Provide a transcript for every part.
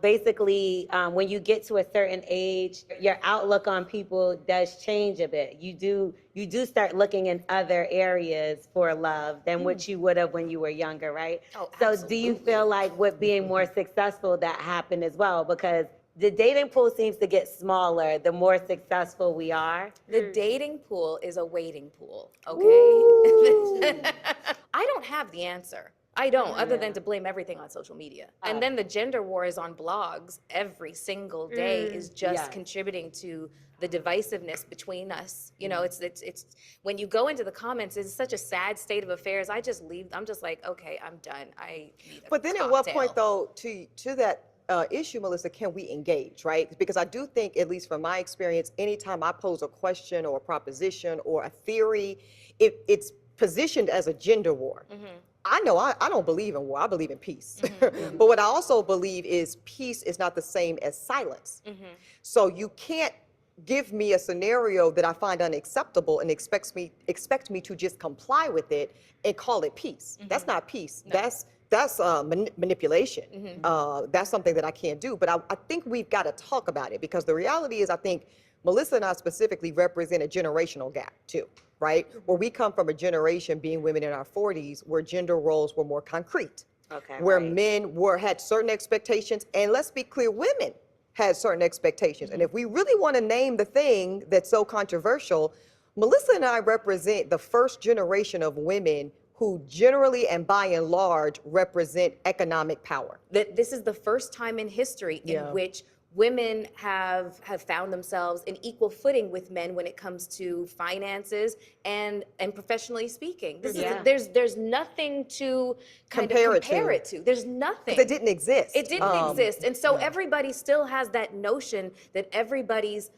Basically, when you get to a certain age, your outlook on people does change a bit. You do start looking in other areas for love than what you would have when you were younger, right? Oh, So do you feel like with being more successful that happened as well? Because the dating pool seems to get smaller the more successful we are. The dating pool is a waiting pool, okay? I don't have the answer. I don't, other than to blame everything on social media. And then the gender wars on blogs every single day is just contributing to the divisiveness between us. You know, it's when you go into the comments, it's such a sad state of affairs. I just leave. I'm just like, okay, I'm done. I need a But then at what point, though, to that issue, Melissa, can we engage, right? Because I do think, at least from my experience, anytime I pose a question or a proposition or a theory, it's positioned as a gender war. I know I don't believe in war. I believe in peace. But what I also believe is peace is not the same as silence. So you can't give me a scenario that I find unacceptable and expect me to just comply with it and call it peace. That's not peace. No. That's manipulation. That's something that I can't do. But I think we've got to talk about it, because the reality is, I think Melissa and I specifically represent a generational gap too, right? Where we come from a generation, being women in our 40s, where gender roles were more concrete. Where men had certain expectations, and let's be clear, women had certain expectations. And if we really want to name the thing that's so controversial, Melissa and I represent the first generation of women who generally and by and large represent economic power. This is the first time in history in which women have found themselves in equal footing with men when it comes to finances and professionally speaking. This is there's nothing to compare it to. There's nothing. Because it didn't exist. It didn't exist. And so everybody still has that notion that everybody's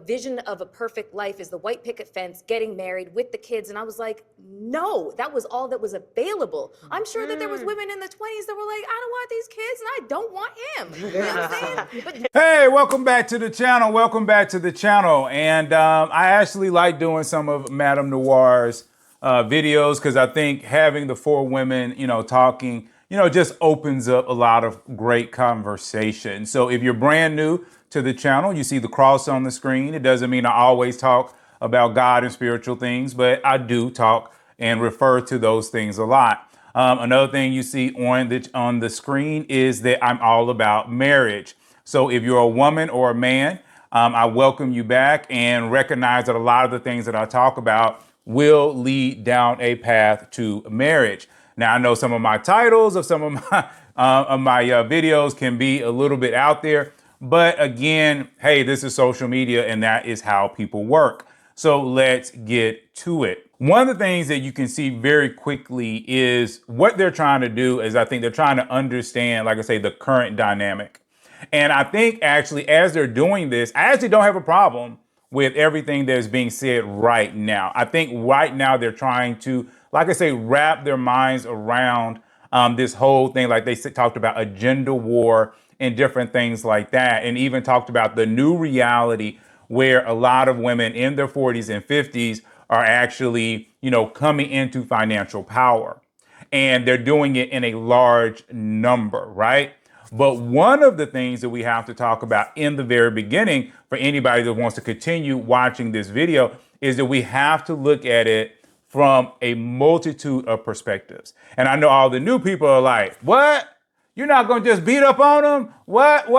vision of a perfect life is the white picket fence, getting married with the kids. And I was like, no, that was all that was available. I'm sure that there was women in the 20s that were like, I don't want these kids and I don't want him. You know what I'm saying? Hey, welcome back to the channel. Welcome back to the channel. And I actually like doing some of Madame Noir's videos, because I think having the four women, talking, just opens up a lot of great conversation. So if you're brand new to the channel, you see the cross on the screen. It doesn't mean I always talk about God and spiritual things, but I do talk and refer to those things a lot. Another thing you see on the screen is that I'm all about marriage. So if you're a woman or a man, I welcome you back, and recognize that a lot of the things that I talk about will lead down a path to marriage. Now, I know some of my titles of some of my videos can be a little bit out there, but again, hey, this is social media, and that is how people work. So let's get to it. One of the things that you can see very quickly is what they're trying to do is, I think they're trying to understand, like I say, the current dynamic. And I think actually, as they're doing this, I actually don't have a problem with everything that's being said right now. I think right now they're trying to, like I say, wrap their minds around this whole thing. Like they talked about a gender war and different things like that. And even talked about the new reality where a lot of women in their 40s and 50s are actually, coming into financial power. And they're doing it in a large number, right? But one of the things that we have to talk about in the very beginning, for anybody that wants to continue watching this video, is that we have to look at it from a multitude of perspectives. And I know all the new people are like, what? You're not going to just beat up on them? What?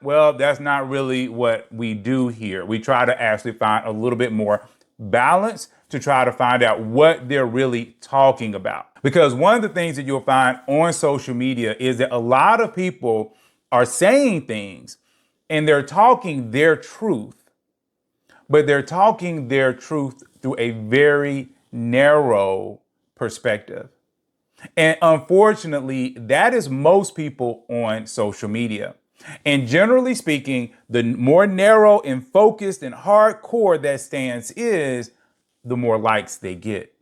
Well, that's not really what we do here. We try to actually find a little bit more balance to try to find out what they're really talking about. Because one of the things that you'll find on social media is that a lot of people are saying things and they're talking their truth, but they're talking their truth through a very narrow perspective. And unfortunately, that is most people on social media. And generally speaking, the more narrow and focused and hardcore that stance is, the more likes they get.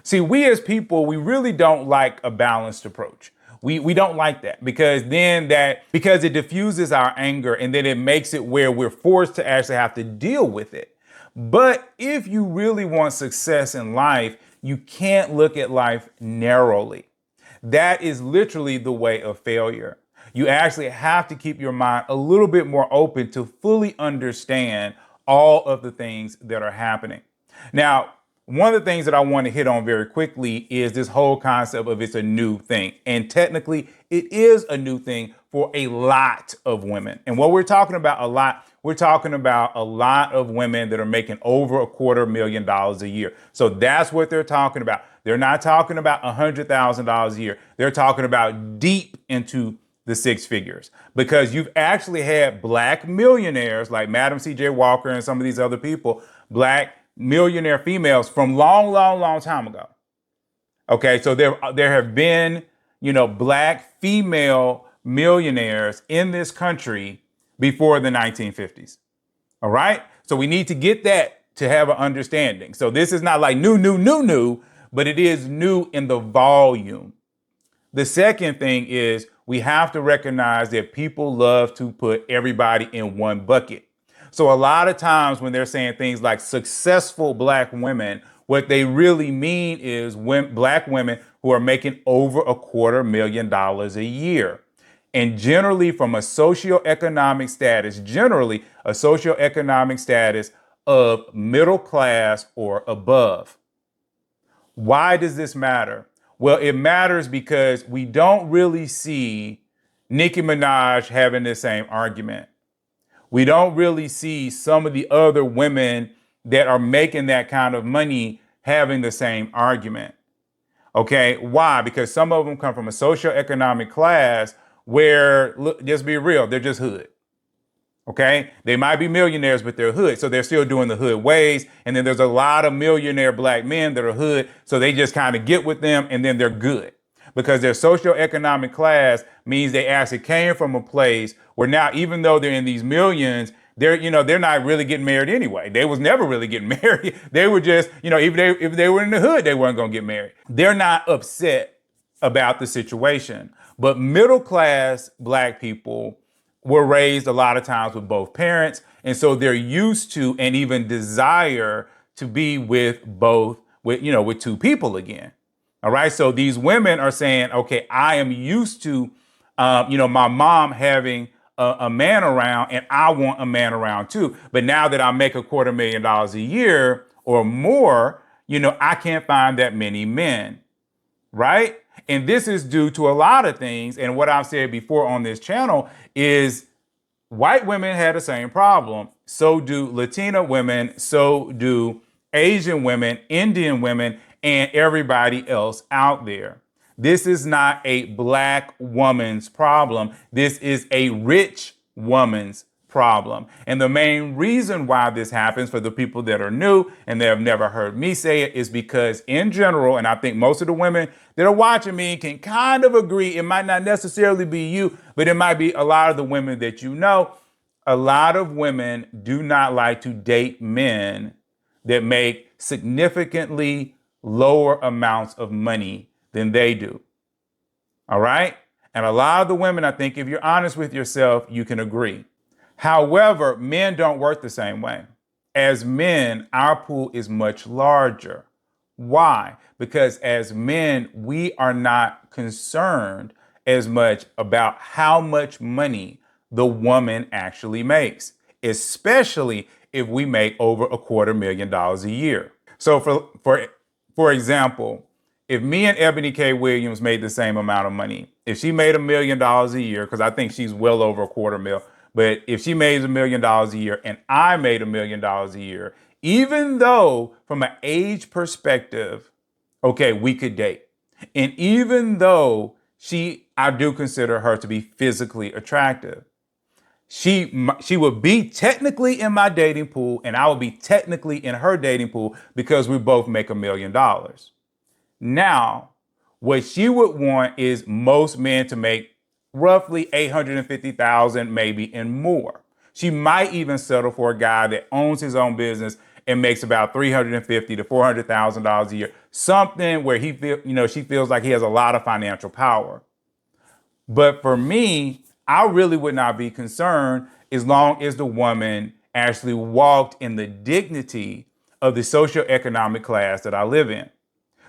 See, we as people, we really don't like a balanced approach. We don't like that, because it diffuses our anger, and then it makes it where we're forced to actually have to deal with it. But if you really want success in life, you can't look at life narrowly. That is literally the way of failure. You actually have to keep your mind a little bit more open to fully understand all of the things that are happening. Now, one of the things that I want to hit on very quickly is this whole concept of it's a new thing. And technically, it is a new thing for a lot of women. And what we're talking about a lot, we're talking about a lot of women that are making over $250,000 a year. So that's what they're talking about. They're not talking about $100,000 a year. They're talking about deep into the six figures, because you've actually had black millionaires like Madam C.J. Walker and some of these other people, black millionaire females from long time ago. Okay, so there have been, black female millionaires in this country before the 1950s. All right, so we need to get that to have an understanding. So this is not like new, but it is new in the volume. The second thing is we have to recognize that people love to put everybody in one bucket. So a lot of times when they're saying things like successful black women, what they really mean is black women who are making over $250,000 a year. And generally from a socioeconomic status of middle class or above. Why does this matter? Well, it matters because we don't really see Nicki Minaj having the same argument. We don't really see some of the other women that are making that kind of money having the same argument. Okay, why? Because some of them come from a socioeconomic class where, look, just be real, they're just hood. Okay, they might be millionaires, but they're hood. So they're still doing the hood ways. And then there's a lot of millionaire black men that are hood. So they just kind of get with them and then they're good, because their socioeconomic class means they actually came from a place where now, even though they're in these millions, they're not really getting married anyway. They was never really getting married. They were just, if they were in the hood, they weren't going to get married. They're not upset about the situation. But middle class black people were raised a lot of times with both parents. And so they're used to and even desire to be with with two people again. All right. So these women are saying, okay, I am used to, my mom having a man around, and I want a man around too. But now that I make $250,000 a year or more, I can't find that many men. Right. And this is due to a lot of things. And what I've said before on this channel is white women had the same problem. So do Latina women. So do Asian women, Indian women, and everybody else out there. This is not a black woman's problem. This is a rich woman's problem. And the main reason why this happens, for the people that are new and they have never heard me say it, is because in general, and I think most of the women that are watching me can kind of agree, it might not necessarily be you, but it might be a lot of the women that you know. A lot of women do not like to date men that make significantly lower amounts of money than they do. All right? And a lot of the women, I think if you're honest with yourself, you can agree. However, men don't work the same way. As men, our pool is much larger. Why? Because as men, we are not concerned as much about how much money the woman actually makes, especially if we make over $250,000 a year. So for example, if me and Ebony K. Williams made the same amount of money, if she made $1 million a year, because I think she's well over $250,000, but if she made $1 million a year and I made $1 million a year, even though from an age perspective, okay, we could date. And even though I do consider her to be physically attractive, she would be technically in my dating pool and I would be technically in her dating pool because we both make $1 million. Now, what she would want is most men to make roughly $850,000, maybe, and more. She might even settle for a guy that owns his own business and makes about $350,000 to $400,000 a year, something where she feels like he has a lot of financial power. But for me, I really would not be concerned as long as the woman actually walked in the dignity of the socioeconomic class that I live in.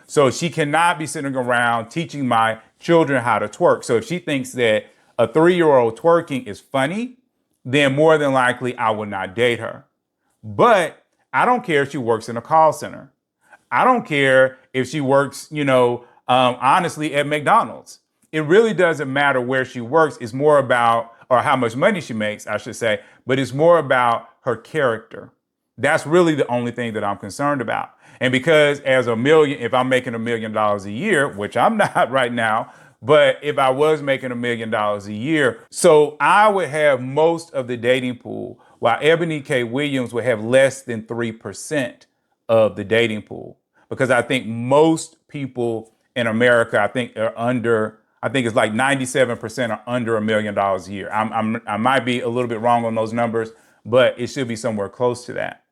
So she cannot be sitting around teaching my children how to twerk. So if she thinks that a 3-year-old twerking is funny, then more than likely I would not date her. But I don't care if she works in a call center. I don't care if she works, honestly, at McDonald's. It really doesn't matter where she works. It's more about, or how much money she makes, I should say, but it's more about her character. That's really the only thing that I'm concerned about. And because if I'm making $1 million a year, which I'm not right now, but if I was making $1 million a year, so I would have most of the dating pool, while Ebony K. Williams would have less than 3% of the dating pool. Because I think most people in America, I think it's like 97% are under $1 million a year. I might be a little bit wrong on those numbers, but it should be somewhere close to that.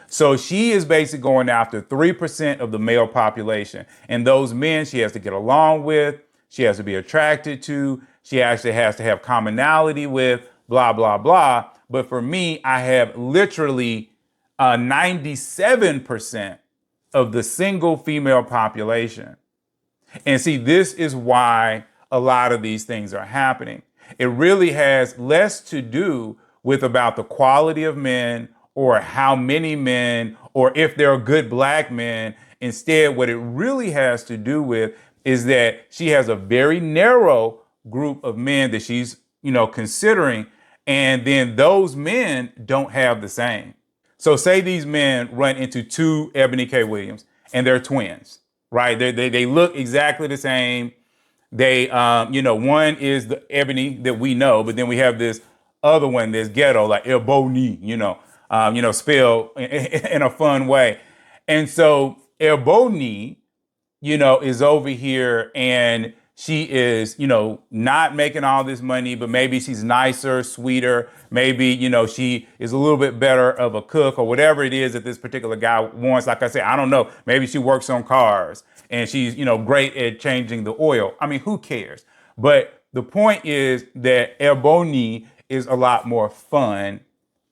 So she is basically going after 3% of the male population. And those men she has to get along with, she has to be attracted to, she actually has to have commonality with, blah, blah, blah. But for me, I have literally 97% of the single female population. And see, this is why a lot of these things are happening. It really has less to do with about the quality of men or how many men or if there are good black men. Instead, what it really has to do with is that she has a very narrow group of men that she's, considering. And then those men don't have the same. So say these men run into two Ebony K. Williams and they're twins, right? They look exactly the same. They, one is the Ebony that we know, but then we have this other one that's ghetto, like Ebony, spelled in a fun way. And so Ebony, is over here and she is, not making all this money, but maybe she's nicer, sweeter. Maybe, she is a little bit better of a cook or whatever it is that this particular guy wants. Like I said, I don't know. Maybe she works on cars and she's, great at changing the oil. I mean, who cares? But the point is that Ebony is a lot more fun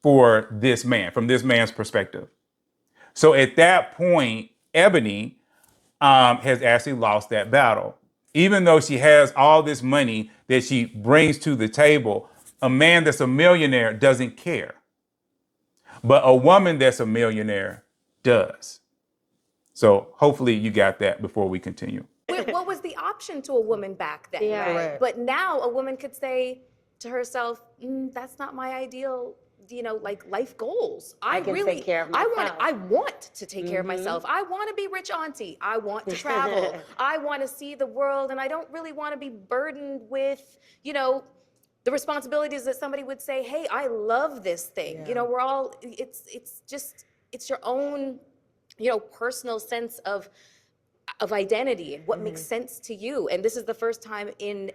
for this man, from this man's perspective. So at that point, Ebony has actually lost that battle. Even though she has all this money that she brings to the table, a man that's a millionaire doesn't care. But a woman that's a millionaire does. So hopefully you got that before we continue. What was the option to a woman back then? Yeah. Right? But now a woman could say to herself, that's not my ideal, life goals. I can take care of myself. I want to take care of myself. I want to be rich auntie. I want to travel. I want to see the world. And I don't really want to be burdened with, the responsibilities that somebody would say, hey, I love this thing. Yeah. We're all, it's your own, personal sense of identity and what makes sense to you. And this is the first time in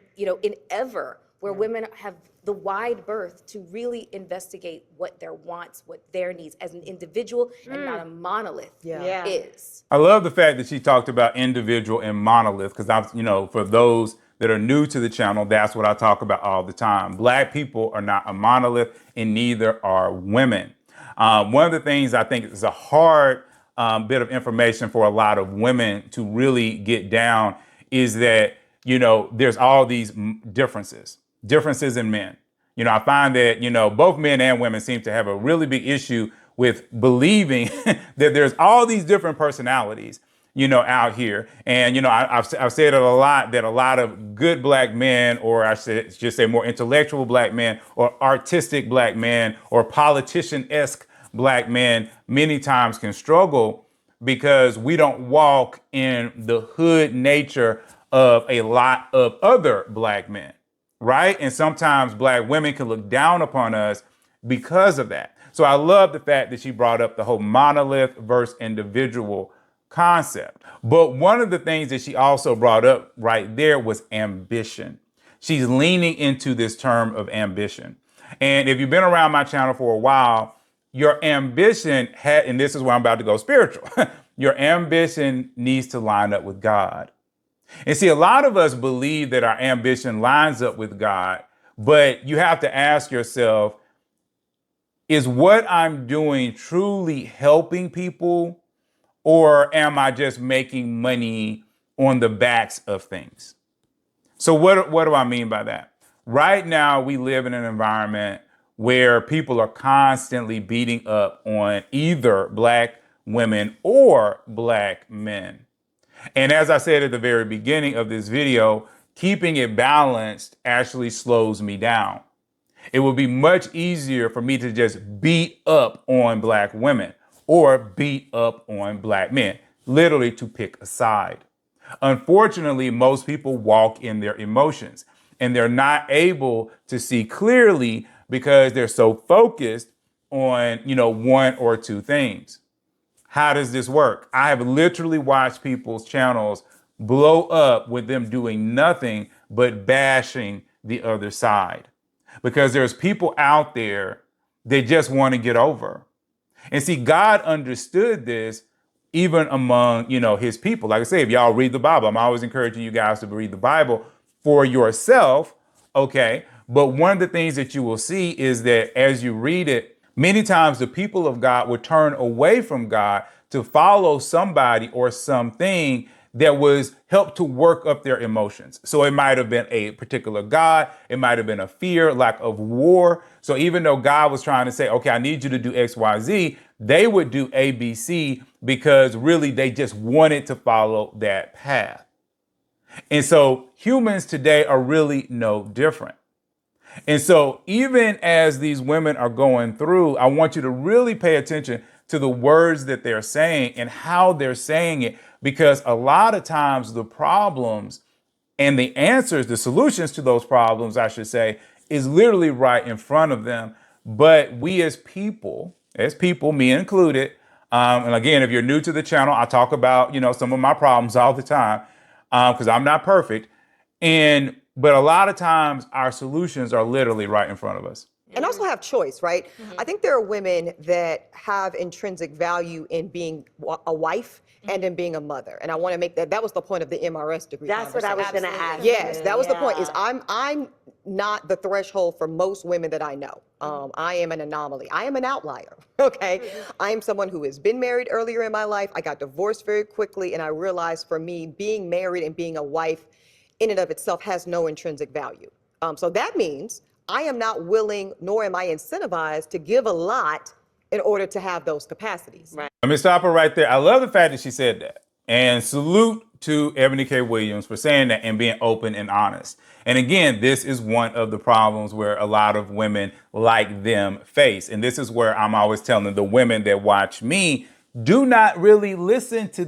ever where women have the wide berth to really investigate what their wants, what their needs as an individual and not a monolith is. I love the fact that she talked about individual and monolith because for those that are new to the channel, that's what I talk about all the time. Black people are not a monolith and neither are women. One of the things I think is a hard bit of information for a lot of women to really get down is that, there's all these differences in men. I find that, both men and women seem to have a really big issue with believing that there's all these different personalities, out here. And, I've said it a lot that a lot of good black men, or I should just say more intellectual black men or artistic black men or politician-esque black men many times can struggle because we don't walk in the hood nature of a lot of other black men. Right? And sometimes black women can look down upon us because of that. So I love the fact that she brought up the whole monolith versus individual concept. But one of the things that she also brought up right there was ambition. She's leaning into this term of ambition. And if you've been around my channel for a while, your ambition and this is where I'm about to go spiritual, your ambition needs to line up with God. And see, a lot of us believe that our ambition lines up with God, but you have to ask yourself, is what I'm doing truly helping people, or am I just making money on the backs of things? So what do I mean by that? Right now, we live in an environment where people are constantly beating up on either black women or black men. And as I said at the very beginning of this video, keeping it balanced actually slows me down. It would be much easier for me to just beat up on black women or beat up on black men, literally to pick a side. Unfortunately, most people walk in their emotions and they're not able to see clearly because they're so focused on, one or two things. How does this work? I have literally watched people's channels blow up with them doing nothing but bashing the other side. Because there's people out there that just want to get over. And see, God understood this even among, his people. Like I say, if y'all read the Bible, I'm always encouraging you guys to read the Bible for yourself, okay? But one of the things that you will see is that as you read it, many times the people of God would turn away from God to follow somebody or something that was helped to work up their emotions. So it might have been a particular God. It might have been a fear, lack of war. So even though God was trying to say, okay, I need you to do X, Y, Z, they would do A, B, C because really they just wanted to follow that path. And so humans today are really no different. And so even as these women are going through, I want you to really pay attention to the words that they're saying and how they're saying it, because a lot of times the problems and the answers, the solutions to those problems, I should say, is literally right in front of them. But we as people, me included, and again, if you're new to the channel, I talk about, some of my problems all the time because I'm not perfect. But a lot of times our solutions are literally right in front of us. And also have choice, right? I think there are women that have intrinsic value in being a wife and in being a mother. And I want to make that was the point of the MRS degree. That's what I was going to ask. Yes, that was the point. Yeah. Is I'm not the threshold for most women that I know. I am an anomaly. I am an outlier. Okay, I am someone who has been married earlier in my life. I got divorced very quickly, and I realized for me, being married and being a wife, in and of itself, has no intrinsic value. So that means I am not willing, nor am I incentivized to give a lot in order to have those capacities. Right. Let me stop her right there. I love the fact that she said that. And salute to Ebony K. Williams for saying that and being open and honest. And again, this is one of the problems where a lot of women like them face. And this is where I'm always telling the women that watch me, do not really listen to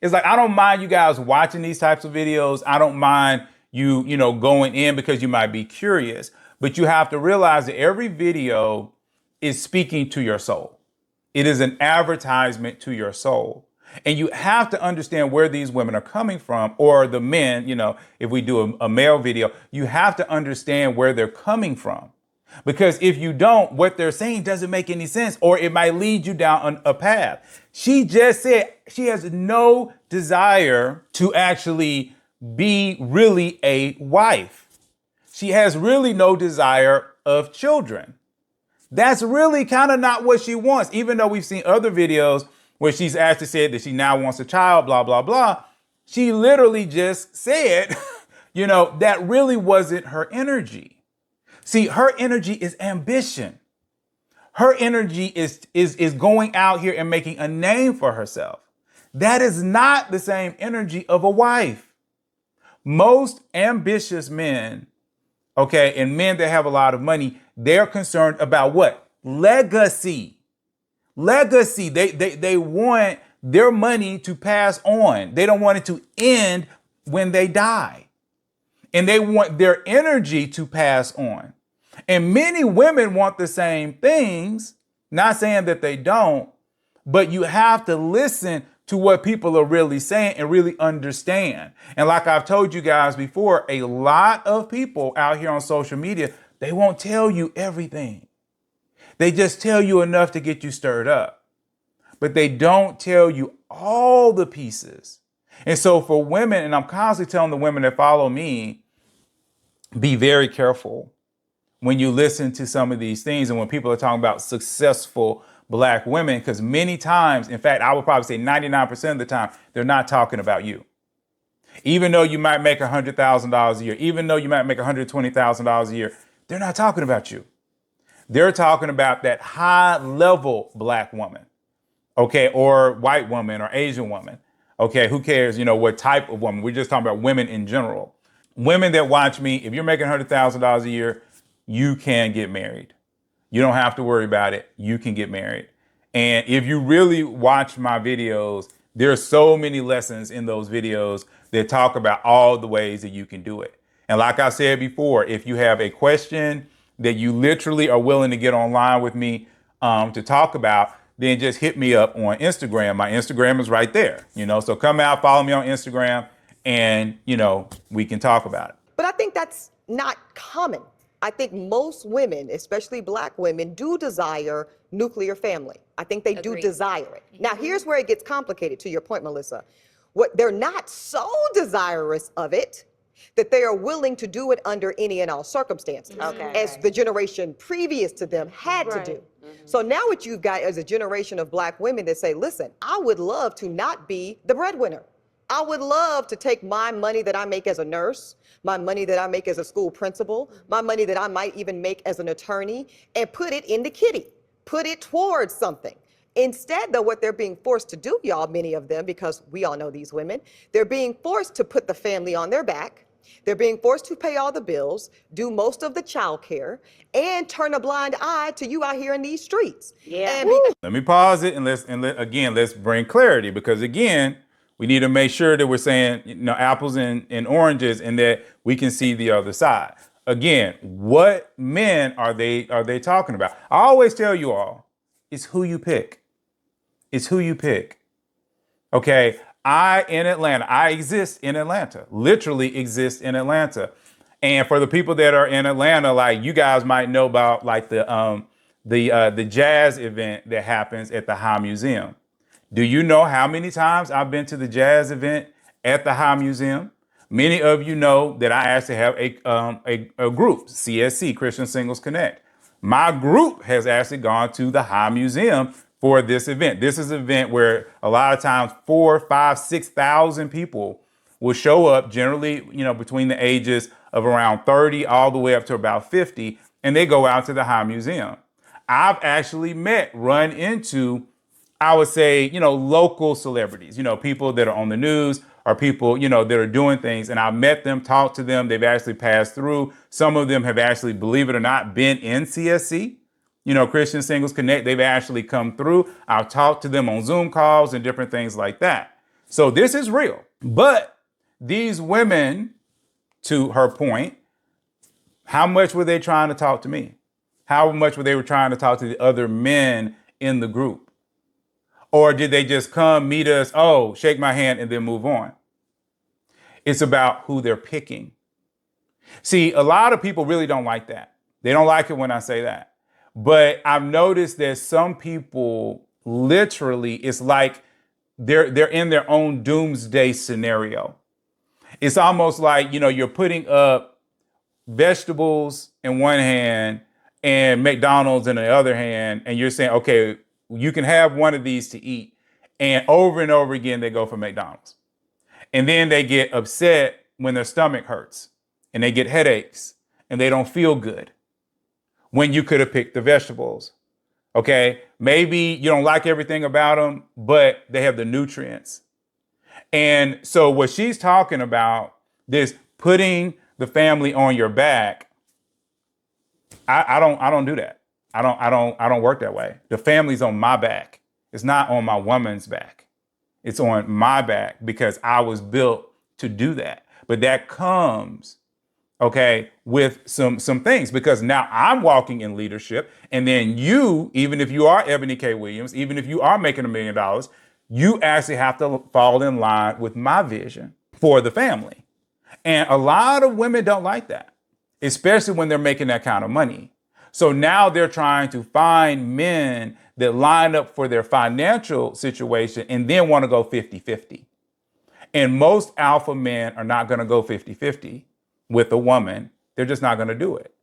it's like, I don't mind you guys watching these types of videos. I don't mind you going in because you might be curious, but you have to realize that every video is speaking to your soul. It is an advertisement to your soul. And you have to understand where these women are coming from, or the men, if we do a male video, you have to understand where they're coming from. Because if you don't, what they're saying doesn't make any sense, or it might lead you down a path. She just said she has no desire to actually be really a wife. She has really no desire of children. That's really kind of not what she wants, even though we've seen other videos where she's actually said that she now wants a child, blah, blah, blah. She literally just said, that really wasn't her energy. See, her energy is ambition. Her energy is going out here and making a name for herself. That is not the same energy of a wife. Most ambitious men, okay, and men that have a lot of money, they're concerned about what? Legacy. Legacy. They want their money to pass on. They don't want it to end when they die. And they want their energy to pass on. And many women want the same things, not saying that they don't, but you have to listen to what people are really saying and really understand. And like I've told you guys before, a lot of people out here on social media, they won't tell you everything. They just tell you enough to get you stirred up, but they don't tell you all the pieces. And so for women, and I'm constantly telling the women that follow me, be very careful when you listen to some of these things and when people are talking about successful Black women, because many times, in fact, I would probably say 99% of the time, they're not talking about you. Even though you might make $100,000 a year, even though you might make $120,000 a year, they're not talking about you. They're talking about that high level black woman, okay, or white woman or Asian woman. Okay, who cares, what type of woman? We're just talking about women in general. Women that watch me, if you're making $100,000 a year, you can get married. You don't have to worry about it. You can get married. And if you really watch my videos, there are so many lessons in those videos that talk about all the ways that you can do it. And like I said before, if you have a question that you literally are willing to get online with me to talk about, then just hit me up on Instagram. My Instagram is right there, so come out, follow me on Instagram, and, we can talk about it. But I think that's not common. I think most women, especially black women, do desire nuclear family. I think they do Agreed. desire it. Now, here's where it gets complicated, to your point, Melissa. What they're not so desirous of it that they are willing to do it under any and all circumstances, as the generation previous to them had to do. So now what you've got is a generation of black women that say, listen, I would love to not be the breadwinner. I would love to take my money that I make as a nurse, my money that I make as a school principal, my money that I might even make as an attorney, and put it in the kitty, put it towards something. Instead, though, what they're being forced to do, y'all, many of them, because we all know these women, they're being forced to put the family on their back. They're being forced to pay all the bills, do most of the child care, and turn a blind eye to you out here in these streets. Yeah. Let me pause it and let's bring clarity, because again, we need to make sure that we're saying, apples and oranges, and that we can see the other side. Again, what men are they talking about? I always tell you all, it's who you pick. It's who you pick. Okay, I exist in Atlanta, literally exist in Atlanta. And for the people that are in Atlanta, like you guys might know about like the jazz event that happens at the High Museum. Do you know how many times I've been to the jazz event at the High Museum? Many of you know that I actually have a group, CSC, Christian Singles Connect. My group has actually gone to the High Museum for this event. This is an event where a lot of times 4,000, 5,000, 6,000 people will show up, generally, between the ages of around 30 all the way up to about 50, and they go out to the High Museum. I've actually run into, I would say, local celebrities, people that are on the news or people, that are doing things. And I've met them, talked to them. They've actually passed through. Some of them have actually, believe it or not, been in CSC, Christian Singles Connect. They've actually come through. I've talked to them on Zoom calls and different things like that. So this is real. But these women, to her point, how much were they trying to talk to me? How much were they trying to talk to the other men in the group? Or did they just come, meet us, shake my hand, and then move on? It's about who they're picking. See, a lot of people really don't like that. They don't like it when I say that. But I've noticed that some people literally, it's like they're in their own doomsday scenario. It's almost like, you're putting up vegetables in one hand and McDonald's in the other hand, and you're saying, okay, you can have one of these to eat. And over again, they go for McDonald's. And then they get upset when their stomach hurts and they get headaches and they don't feel good when you could have picked the vegetables. Okay, maybe you don't like everything about them, but they have the nutrients. And so what she's talking about, this putting the family on your back, I don't do that. I don't work that way. The family's on my back. It's not on my woman's back. It's on my back because I was built to do that. But that comes, with some things, because now I'm walking in leadership, and then you, even if you are Ebony K. Williams, even if you are making $1 million, you actually have to fall in line with my vision for the family. And a lot of women don't like that, especially when they're making that kind of money. So now they're trying to find men that line up for their financial situation and then want to go 50-50. And most alpha men are not going to go 50-50 with a woman. They're just not going to do it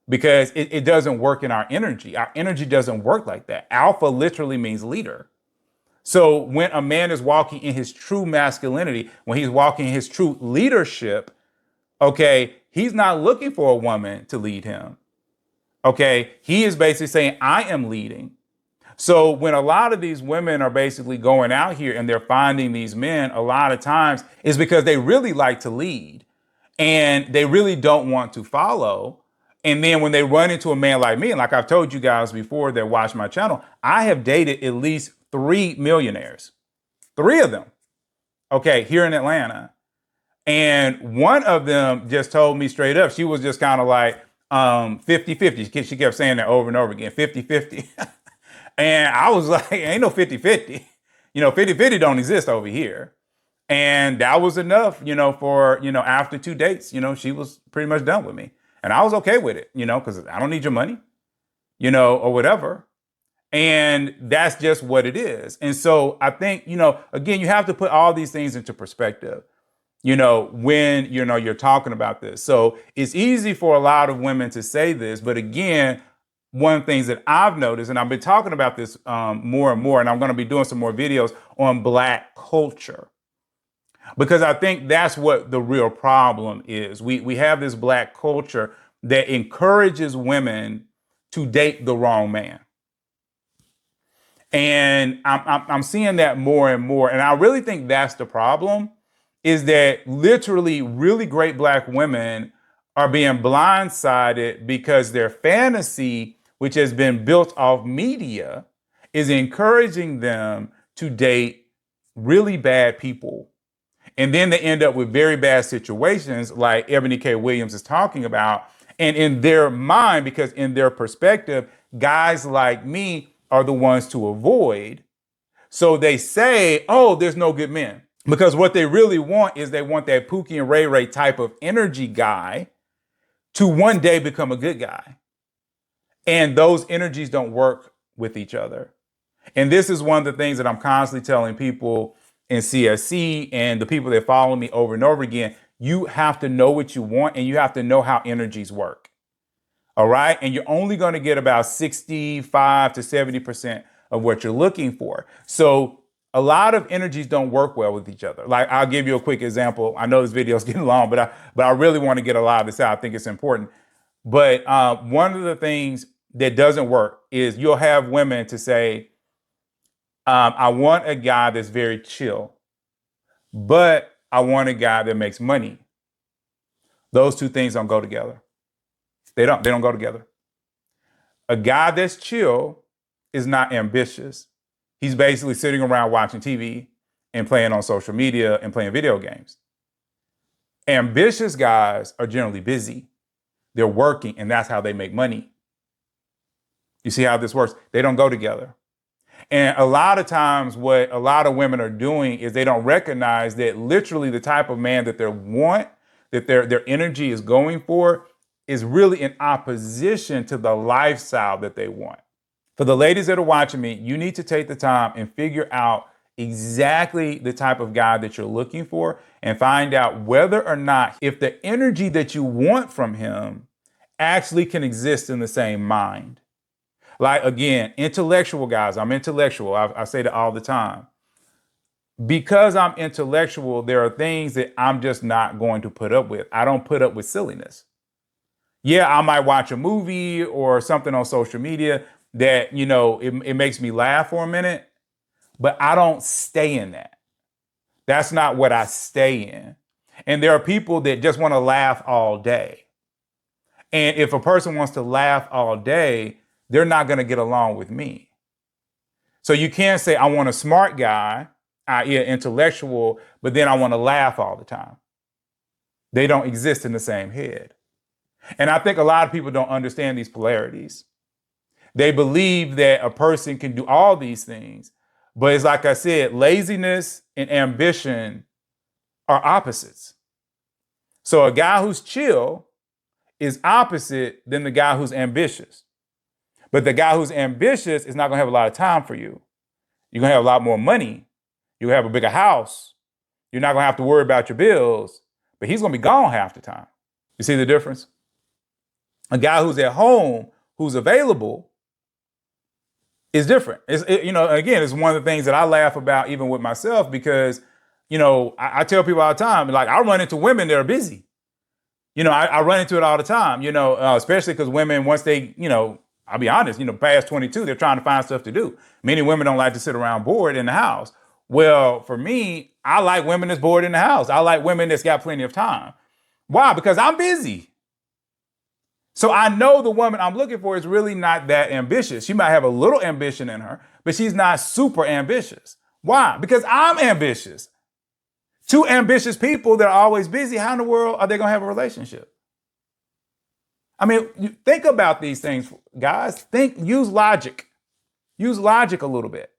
because it doesn't work in our energy. Our energy doesn't work like that. Alpha literally means leader. So when a man is walking in his true masculinity, when he's walking in his true leadership, okay, he's not looking for a woman to lead him. Okay, he is basically saying, I am leading. So when a lot of these women are basically going out here and they're finding these men, a lot of times is because they really like to lead and they really don't want to follow. And then when they run into a man like me, and like I've told you guys before that watch my channel, I have dated at least 3 millionaires, 3 of them, okay, here in Atlanta. And one of them just told me straight up, she was just kind of like 50-50. She kept saying that over and over again, 50-50. And I was like, ain't no 50-50. 50-50 don't exist over here. And that was enough, for, after 2 dates, she was pretty much done with me. And I was okay with it, because I don't need your money, or whatever. And that's just what it is. And so I think, again, you have to put all these things into perspective, when, you're talking about this. So it's easy for a lot of women to say this, but again, one of the things that I've noticed, and I've been talking about this more and more, and I'm going to be doing some more videos on Black culture, because I think that's what the real problem is. We have this Black culture that encourages women to date the wrong man. And I'm seeing that more and more. And I really think that's the problem, is that literally really great Black women are being blindsided because their fantasy, which has been built off media, is encouraging them to date really bad people. And then they end up with very bad situations like Ebony K. Williams is talking about. And in their mind, because in their perspective, guys like me are the ones to avoid. So they say, oh, there's no good men. Because what they really want is they want that Pookie and Ray Ray type of energy guy to one day become a good guy. And those energies don't work with each other. And this is one of the things that I'm constantly telling people in CSC and the people that follow me over and over again. You have to know what you want and you have to know how energies work. All right. And you're only going to get about 65 to 70% of what you're looking for. So a lot of energies don't work well with each other. Like, I'll give you a quick example. I know this video is getting long, but I really want to get a lot of this out. I think it's important. But one of the things that doesn't work is you'll have women to say, I want a guy that's very chill, but I want a guy that makes money. Those two things don't go together. They don't go together. A guy that's chill is not ambitious. He's basically sitting around watching TV and playing on social media and playing video games. Ambitious guys are generally busy. They're working, and that's how they make money. You see how this works? They don't go together. And a lot of times what a lot of women are doing is they don't recognize that literally the type of man that they want, that their energy is going for, is really in opposition to the lifestyle that they want. For the ladies that are watching me, you need to take the time and figure out exactly the type of guy that you're looking for and find out whether or not, if the energy that you want from him actually can exist in the same mind. Like, again, intellectual guys, I'm intellectual. I say that all the time. Because I'm intellectual, there are things that I'm just not going to put up with. I don't put up with silliness. Yeah, I might watch a movie or something on social media that, it makes me laugh for a minute, but I don't stay in that. That's not what I stay in. And there are people that just want to laugh all day. And if a person wants to laugh all day, they're not going to get along with me. So you can't say, I want a smart guy, i.e. intellectual, but then I want to laugh all the time. They don't exist in the same head. And I think a lot of people don't understand these polarities. They believe that a person can do all these things, but it's like I said, laziness and ambition are opposites. So a guy who's chill is opposite than the guy who's ambitious. But the guy who's ambitious is not going to have a lot of time for you. You're going to have a lot more money. You'll have a bigger house. You're not going to have to worry about your bills, but he's going to be gone half the time. You see the difference? A guy who's at home, who's available, is different. Again, it's one of the things that I laugh about even with myself because, I tell people all the time, like I run into women that are busy. I run into it all the time, especially because women, once they, I'll be honest, past 22, they're trying to find stuff to do. Many women don't like to sit around bored in the house. Well, for me, I like women that's bored in the house. I like women that's got plenty of time. Why? Because I'm busy. So I know the woman I'm looking for is really not that ambitious. She might have a little ambition in her, but she's not super ambitious. Why? Because I'm ambitious. Two ambitious people that are always busy, how in the world are they going to have a relationship? I mean, think about these things, guys. Use logic. Use logic a little bit.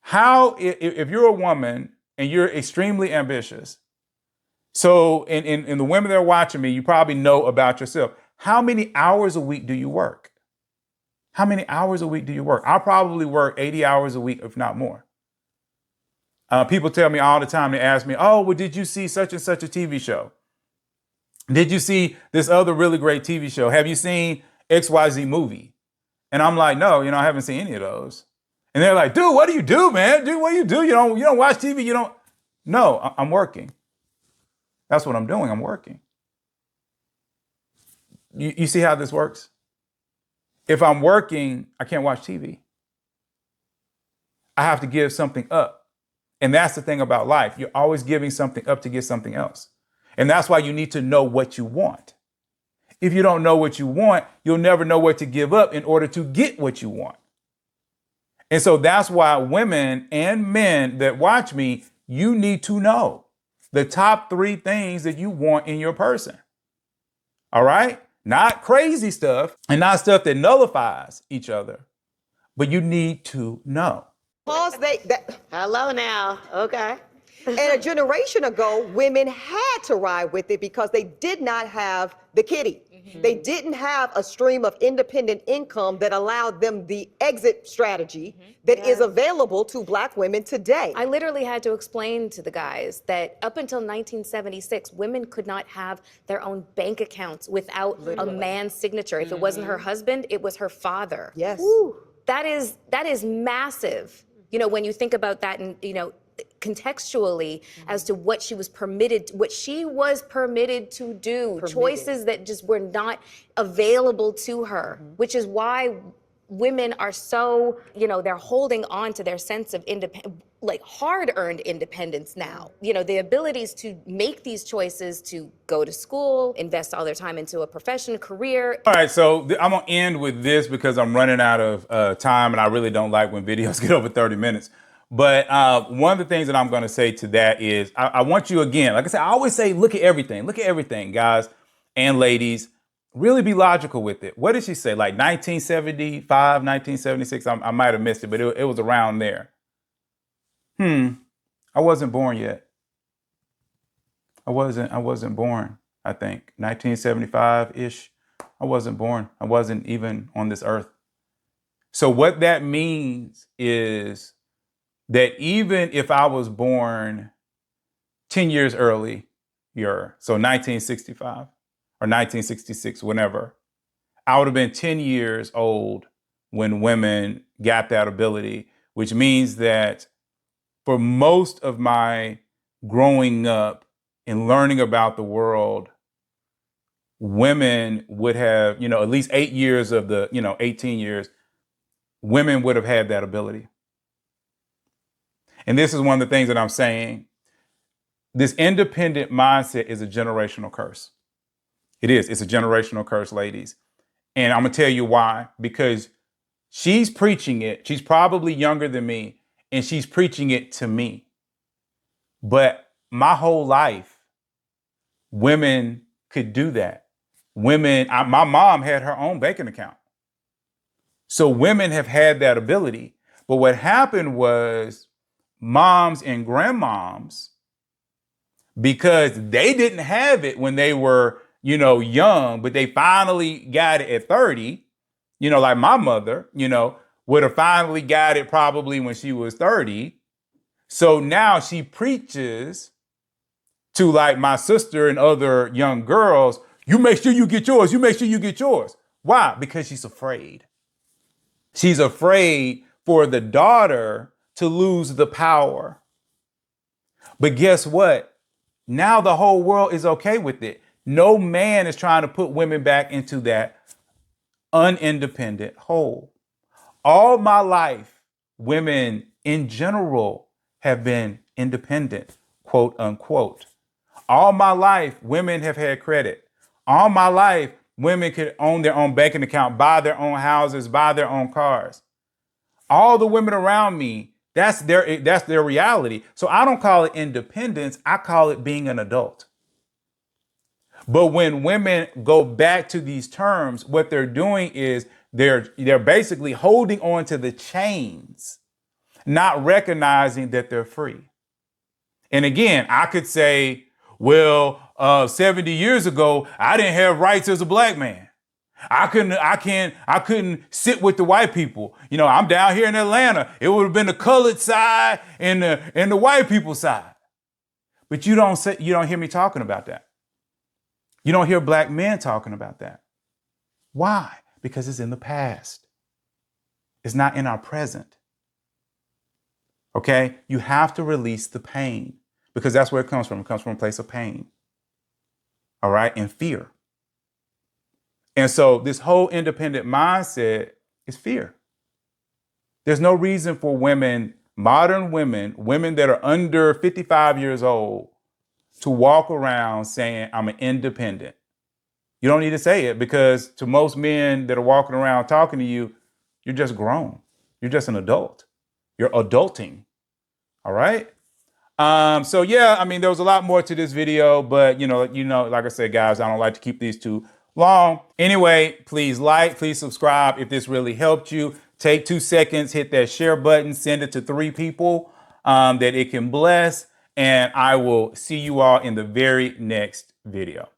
How, if you're a woman and you're extremely ambitious, so in the women that are watching me, you probably know about yourself. How many hours a week do you work? How many hours a week do you work? I probably work 80 hours a week, if not more. People tell me all the time, they ask me, oh, well, did you see such and such a TV show? Did you see this other really great TV show? Have you seen XYZ movie? And I'm like, no, I haven't seen any of those. And they're like, dude, what do you do, man? Dude, what do? You don't watch TV, you don't. No, I'm working. That's what I'm doing. I'm working. You see how this works? If I'm working, I can't watch TV. I have to give something up. And that's the thing about life. You're always giving something up to get something else. And that's why you need to know what you want. If you don't know what you want, you'll never know what to give up in order to get what you want. And so that's why women and men that watch me, you need to know the top 3 things that you want in your person. All right? Not crazy stuff and not stuff that nullifies each other, but you need to know. Hello now. Okay. And a generation ago, women had to ride with it because they did not have the kitty. Mm-hmm. They didn't have a stream of independent income that allowed them the exit strategy that is available to Black women today. I literally had to explain to the guys that up until 1976, women could not have their own bank accounts without a man's signature. If it wasn't her husband, it was her father. Yes. Woo. That is massive. When you think about that and, contextually as to what she was permitted to do, choices that just were not available to her, which is why women are so, they're holding on to their sense of hard-earned independence now. The abilities to make these choices, to go to school, invest all their time into a profession, career. All right, so I'm gonna end with this because I'm running out of time and I really don't like when videos get over 30 minutes. But one of the things that I'm gonna say to that is I want you again, like I said, I always say, look at everything, guys and ladies. Really be logical with it. What did she say? Like 1975, 1976? I might have missed it, but it was around there. I wasn't born yet. I wasn't born, I think. 1975-ish. I wasn't born. I wasn't even on this earth. So what that means is that even if I was born 10 years earlier, so 1965 or 1966, whenever, I would have been 10 years old when women got that ability, which means that for most of my growing up and learning about the world, women would have, at least 8 years of the, 18 years, women would have had that ability. And this is one of the things that I'm saying. This independent mindset is a generational curse. It is. It's a generational curse, ladies. And I'm going to tell you why. Because she's preaching it. She's probably younger than me. And she's preaching it to me. But my whole life, women could do that. My mom had her own banking account. So women have had that ability. But what happened was moms and grandmoms, because they didn't have it when they were, young, but they finally got it at 30, like my mother, would have finally got it probably when she was 30. So now she preaches to like my sister and other young girls, you make sure you get yours. You make sure you get yours. Why? Because she's afraid. She's afraid for the daughter to lose the power. But guess what? Now the whole world is okay with it. No man is trying to put women back into that unindependent hole. All my life, women in general have been independent, quote unquote. All my life, women have had credit. All my life, women could own their own banking account, buy their own houses, buy their own cars. All the women around me, that's their reality. So I don't call it independence. I call it being an adult. But when women go back to these terms, what they're doing is they're basically holding on to the chains, not recognizing that they're free. And again, I could say, well, 70 years ago, I didn't have rights as a black man. I couldn't sit with the white people. You know, I'm down here in Atlanta. It would have been the colored side and the white people side. But you don't hear me talking about that. You don't hear black men talking about that. Why? Because it's in the past. It's not in our present. Okay? You have to release the pain because that's where it comes from. It comes from a place of pain. All right? And fear. And so this whole independent mindset is fear. There's no reason for women, modern women, women that are under 55 years old, to walk around saying, I'm an independent. You don't need to say it because to most men that are walking around talking to you, you're just grown. You're just an adult. You're adulting. All right. So yeah, I mean, there was a lot more to this video, but like I said, guys, I don't like to keep these too long. Anyway, please like, please subscribe if this really helped you. Take 2 seconds, hit that share button, send it to 3 people that it can bless, and I will see you all in the very next video.